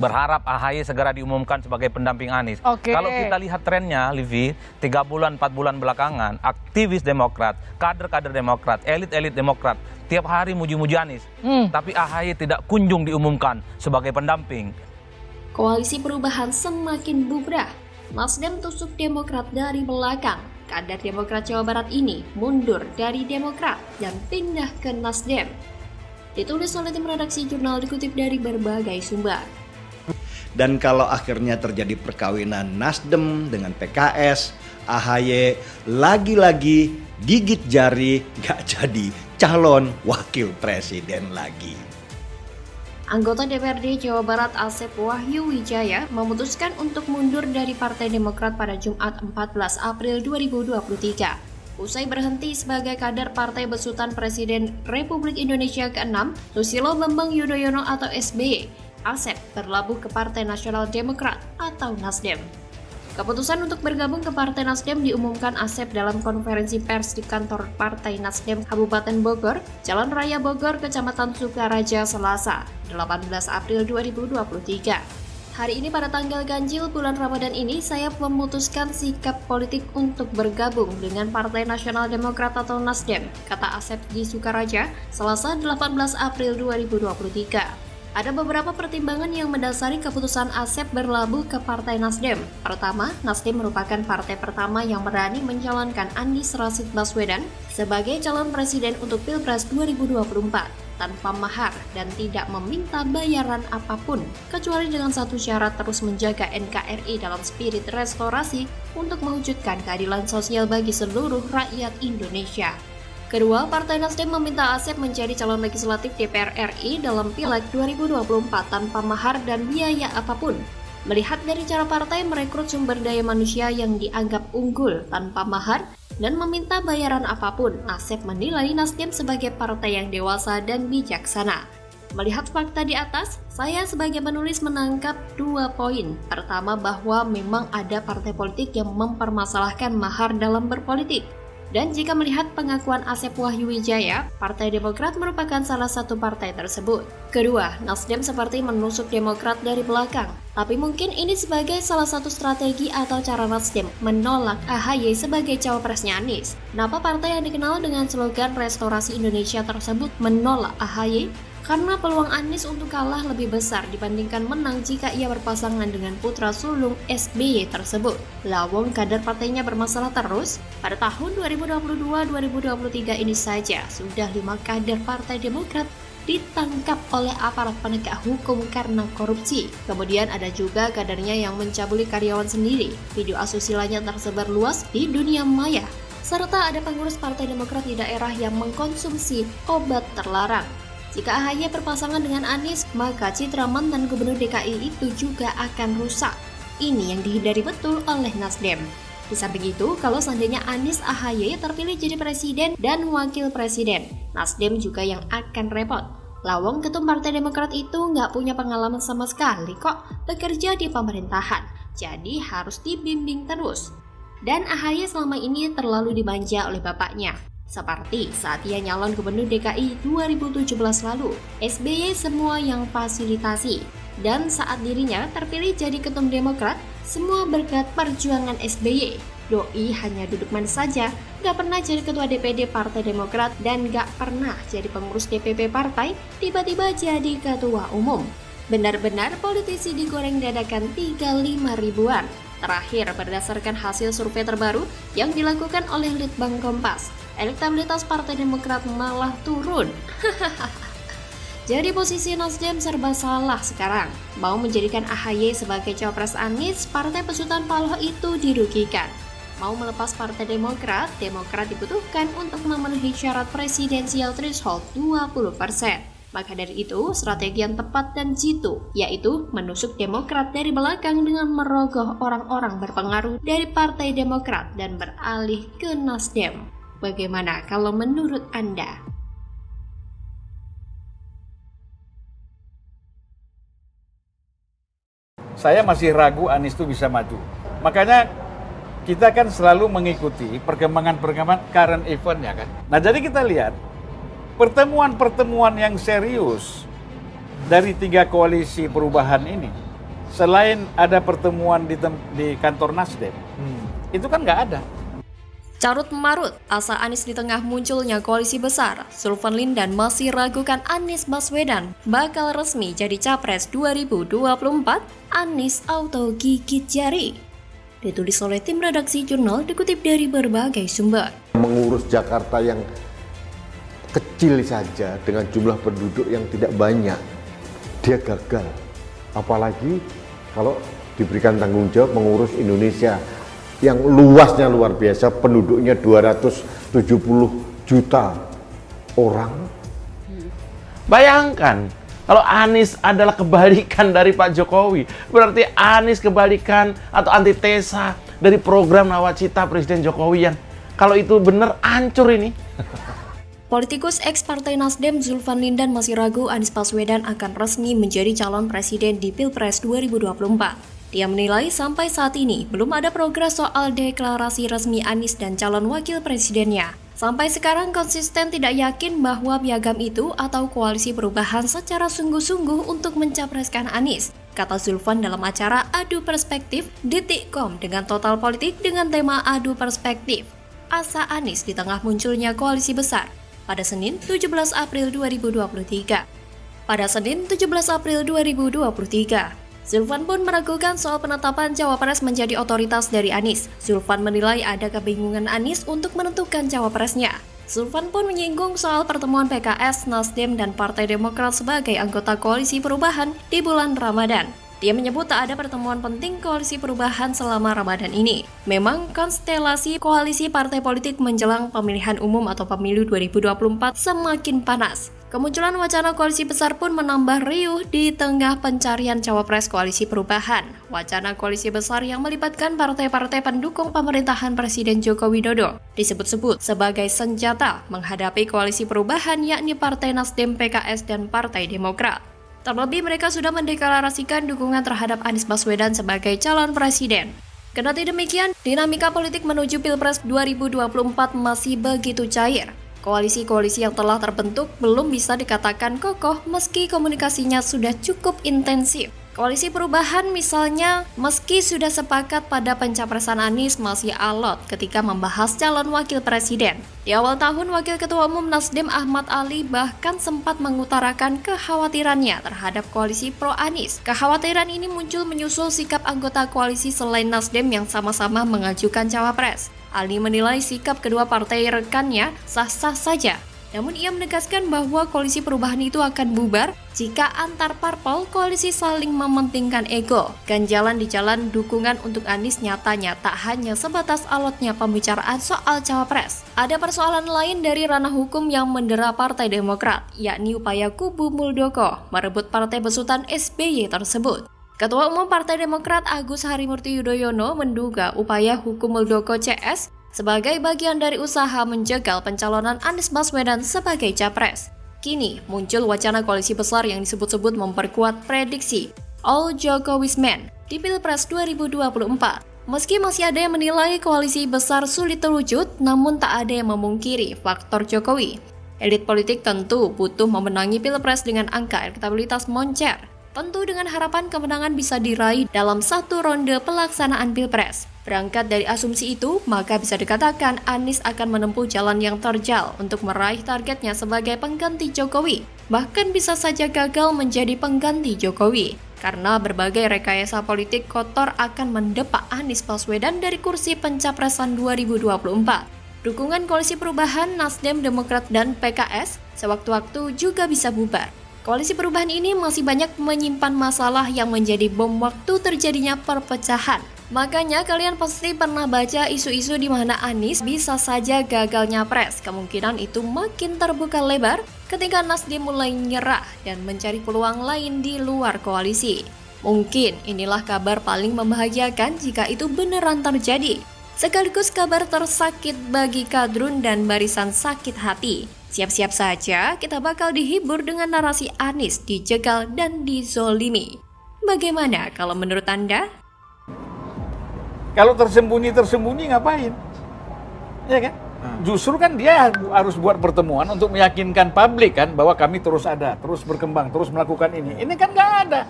berharap AHY segera diumumkan sebagai pendamping Anies. Oke. Kalau kita lihat trennya, Livi, 3 bulan, 4 bulan belakangan, aktivis Demokrat, kader-kader Demokrat, elit-elit Demokrat, tiap hari muji-muji Anies. Tapi AHY tidak kunjung diumumkan sebagai pendamping. Koalisi perubahan semakin bubrah. Nasdem tusuk Demokrat dari belakang. Kader Demokrat Jawa Barat ini mundur dari Demokrat dan pindah ke Nasdem. Ditulis oleh tim redaksi jurnal, dikutip dari berbagai sumber. Dan kalau akhirnya terjadi perkawinan Nasdem dengan PKS, AHY lagi-lagi gigit jari gak jadi calon wakil presiden lagi. Anggota DPRD Jawa Barat Asep Wahyu Wijaya memutuskan untuk mundur dari Partai Demokrat pada Jumat 14 April 2023. Usai berhenti sebagai kader Partai Besutan Presiden Republik Indonesia ke-6, Susilo Bambang Yudhoyono atau SBY, Asep berlabuh ke Partai Nasional Demokrat atau Nasdem. Keputusan untuk bergabung ke Partai Nasdem diumumkan Asep dalam konferensi pers di kantor Partai Nasdem Kabupaten Bogor, Jalan Raya Bogor, Kecamatan Sukaraja, Selasa, 18 April 2023. Hari ini pada tanggal ganjil bulan Ramadan ini, saya memutuskan sikap politik untuk bergabung dengan Partai Nasional Demokrat atau Nasdem, kata Asep di Sukaraja, Selasa 18 April 2023. Ada beberapa pertimbangan yang mendasari keputusan Asep berlabuh ke Partai Nasdem. Pertama, Nasdem merupakan partai pertama yang berani mencalonkan Anies Rashid Baswedan sebagai calon presiden untuk Pilpres 2024 tanpa mahar dan tidak meminta bayaran apapun, kecuali dengan satu syarat: terus menjaga NKRI dalam spirit restorasi untuk mewujudkan keadilan sosial bagi seluruh rakyat Indonesia. Kedua, Partai Nasdem meminta Asep menjadi calon legislatif DPR RI dalam Pileg 2024 tanpa mahar dan biaya apapun. Melihat dari cara partai merekrut sumber daya manusia yang dianggap unggul tanpa mahar dan meminta bayaran apapun, Asep menilai Nasdem sebagai partai yang dewasa dan bijaksana. Melihat fakta di atas, saya sebagai penulis menangkap 2 poin. Pertama, bahwa memang ada partai politik yang mempermasalahkan mahar dalam berpolitik. Dan jika melihat pengakuan Asep Wahyu Wijaya, Partai Demokrat merupakan salah satu partai tersebut. Kedua, Nasdem seperti menusuk Demokrat dari belakang. Tapi mungkin ini sebagai salah satu strategi atau cara Nasdem menolak AHY sebagai cawapresnya Anies. Kenapa partai yang dikenal dengan slogan Restorasi Indonesia tersebut menolak AHY? Karena peluang Anies untuk kalah lebih besar dibandingkan menang jika ia berpasangan dengan putra sulung SBY tersebut. Lawang kader partainya bermasalah terus. Pada tahun 2022-2023 ini saja sudah 5 kader Partai Demokrat ditangkap oleh aparat penegak hukum karena korupsi. Kemudian ada juga kadernya yang mencabuli karyawan sendiri. Video asusilanya tersebar luas di dunia maya. Serta ada pengurus Partai Demokrat di daerah yang mengkonsumsi obat terlarang. Jika AHY berpasangan dengan Anies, maka citra mantan gubernur DKI itu juga akan rusak. Ini yang dihindari betul oleh Nasdem. Di samping itu, kalau seandainya Anies AHY terpilih jadi presiden dan wakil presiden, Nasdem juga yang akan repot. Lawang ketum Partai Demokrat itu nggak punya pengalaman sama sekali kok bekerja di pemerintahan, jadi harus dibimbing terus. Dan AHY selama ini terlalu dimanja oleh bapaknya. Seperti saat ia nyalon gubernur DKI 2017 lalu, SBY semua yang fasilitasi. Dan saat dirinya terpilih jadi ketum Demokrat, semua berkat perjuangan SBY. Doi hanya duduk manis saja, gak pernah jadi ketua DPD Partai Demokrat dan gak pernah jadi pengurus DPP partai, tiba-tiba jadi ketua umum. Benar-benar politisi digoreng dadakan 35 ribuan. Terakhir, berdasarkan hasil survei terbaru yang dilakukan oleh Litbang Kompas, elektabilitas Partai Demokrat malah turun. Jadi posisi Nasdem serba salah sekarang. Mau menjadikan AHY sebagai cawapres Anies, Partai Besutan Paloh itu dirugikan. Mau melepas Partai Demokrat, Demokrat dibutuhkan untuk memenuhi syarat presidensial threshold 20%. Maka dari itu, strategi yang tepat dan jitu, yaitu menusuk Demokrat dari belakang dengan merogoh orang-orang berpengaruh dari Partai Demokrat dan beralih ke Nasdem. Bagaimana kalau menurut Anda? Saya masih ragu Anies itu bisa maju. Makanya kita kan selalu mengikuti perkembangan-perkembangan current event ya kan. Nah jadi kita lihat pertemuan-pertemuan yang serius dari 3 koalisi perubahan ini selain ada pertemuan di kantor Nasdem, itu kan nggak ada. Carut marut, asa Anies di tengah munculnya koalisi besar. Zulfan Lindan masih ragukan Anies Baswedan bakal resmi jadi capres 2024. Anies auto gigit jari. Ditulis oleh tim redaksi jurnal, dikutip dari berbagai sumber. Mengurus Jakarta yang kecil saja dengan jumlah penduduk yang tidak banyak, dia gagal. Apalagi kalau diberikan tanggung jawab mengurus Indonesia yang luasnya luar biasa, penduduknya 270 juta orang. Bayangkan, kalau Anies adalah kebalikan dari Pak Jokowi, berarti Anies kebalikan atau antitesa dari program Nawacita Presiden Jokowian. Kalau itu benar, hancur ini. Politikus ex Partai Nasdem Zulfan Lindan masih ragu Anies Baswedan akan resmi menjadi calon presiden di Pilpres 2024. Dia menilai sampai saat ini belum ada progres soal deklarasi resmi Anies dan calon wakil presidennya. Sampai sekarang konsisten tidak yakin bahwa piagam itu atau koalisi perubahan secara sungguh-sungguh untuk mencapreskan Anies, kata Zulfan dalam acara Adu Perspektif .com dengan total politik dengan tema Adu Perspektif. Asa Anies di tengah munculnya koalisi besar pada Senin 17 April 2023. Pada Senin 17 April 2023, Zulfan pun meragukan soal penetapan cawapres menjadi otoritas dari Anies. Zulfan menilai ada kebingungan Anies untuk menentukan cawapresnya. Zulfan pun menyinggung soal pertemuan PKS, Nasdem, dan Partai Demokrat sebagai anggota koalisi perubahan di bulan Ramadan. Dia menyebut tak ada pertemuan penting koalisi perubahan selama Ramadan ini. Memang konstelasi koalisi partai politik menjelang pemilihan umum atau pemilu 2024 semakin panas. Kemunculan wacana koalisi besar pun menambah riuh di tengah pencarian cawapres koalisi perubahan. Wacana koalisi besar yang melibatkan partai-partai pendukung pemerintahan Presiden Joko Widodo disebut-sebut sebagai senjata menghadapi koalisi perubahan, yakni Partai Nasdem, PKS, dan Partai Demokrat. Terlebih mereka sudah mendeklarasikan dukungan terhadap Anies Baswedan sebagai calon presiden. Kendati demikian, dinamika politik menuju Pilpres 2024 masih begitu cair. Koalisi-koalisi yang telah terbentuk belum bisa dikatakan kokoh meski komunikasinya sudah cukup intensif. Koalisi perubahan misalnya, meski sudah sepakat pada pencapresan Anies, masih alot ketika membahas calon wakil presiden. Di awal tahun, Wakil Ketua Umum Nasdem Ahmad Ali bahkan sempat mengutarakan kekhawatirannya terhadap koalisi pro-Anies. Kekhawatiran ini muncul menyusul sikap anggota koalisi selain Nasdem yang sama-sama mengajukan cawapres. Ali menilai sikap kedua partai rekannya sah-sah saja. Namun ia menegaskan bahwa koalisi perubahan itu akan bubar jika antar parpol koalisi saling mementingkan ego. Ganjalan di jalan dukungan untuk Anies nyatanya tak hanya sebatas alotnya pembicaraan soal cawapres. Ada persoalan lain dari ranah hukum yang mendera Partai Demokrat, yakni upaya kubu Muldoko merebut partai besutan SBY tersebut. Ketua Umum Partai Demokrat Agus Harimurti Yudhoyono menduga upaya hukum Muldoko CS sebagai bagian dari usaha menjegal pencalonan Anies Baswedan sebagai capres. Kini muncul wacana koalisi besar yang disebut-sebut memperkuat prediksi All Jokowi's Men di Pilpres 2024. Meski masih ada yang menilai koalisi besar sulit terwujud, namun tak ada yang memungkiri faktor Jokowi. Elit politik tentu butuh memenangi Pilpres dengan angka elektabilitas moncer. Tentu dengan harapan kemenangan bisa diraih dalam satu ronde pelaksanaan Pilpres. Berangkat dari asumsi itu, maka bisa dikatakan Anies akan menempuh jalan yang terjal untuk meraih targetnya sebagai pengganti Jokowi. Bahkan bisa saja gagal menjadi pengganti Jokowi, karena berbagai rekayasa politik kotor akan mendepak Anies Baswedan dari kursi pencapresan 2024. Dukungan koalisi perubahan, Nasdem, Demokrat, dan PKS sewaktu-waktu juga bisa bubar. Koalisi perubahan ini masih banyak menyimpan masalah yang menjadi bom waktu terjadinya perpecahan. Makanya kalian pasti pernah baca isu-isu di mana Anies bisa saja gagal nyapres. Kemungkinan itu makin terbuka lebar ketika Nasdem mulai nyerah dan mencari peluang lain di luar koalisi. Mungkin inilah kabar paling membahagiakan jika itu beneran terjadi. Sekaligus kabar tersakit bagi Kadrun dan barisan sakit hati. Siap-siap saja kita bakal dihibur dengan narasi Anies dijegal dan dizolimi. Bagaimana kalau menurut Anda? Kalau tersembunyi ngapain? Ya kan? Justru kan dia harus buat pertemuan untuk meyakinkan publik kan bahwa kami terus ada, terus berkembang, terus melakukan ini. Ini kan nggak ada.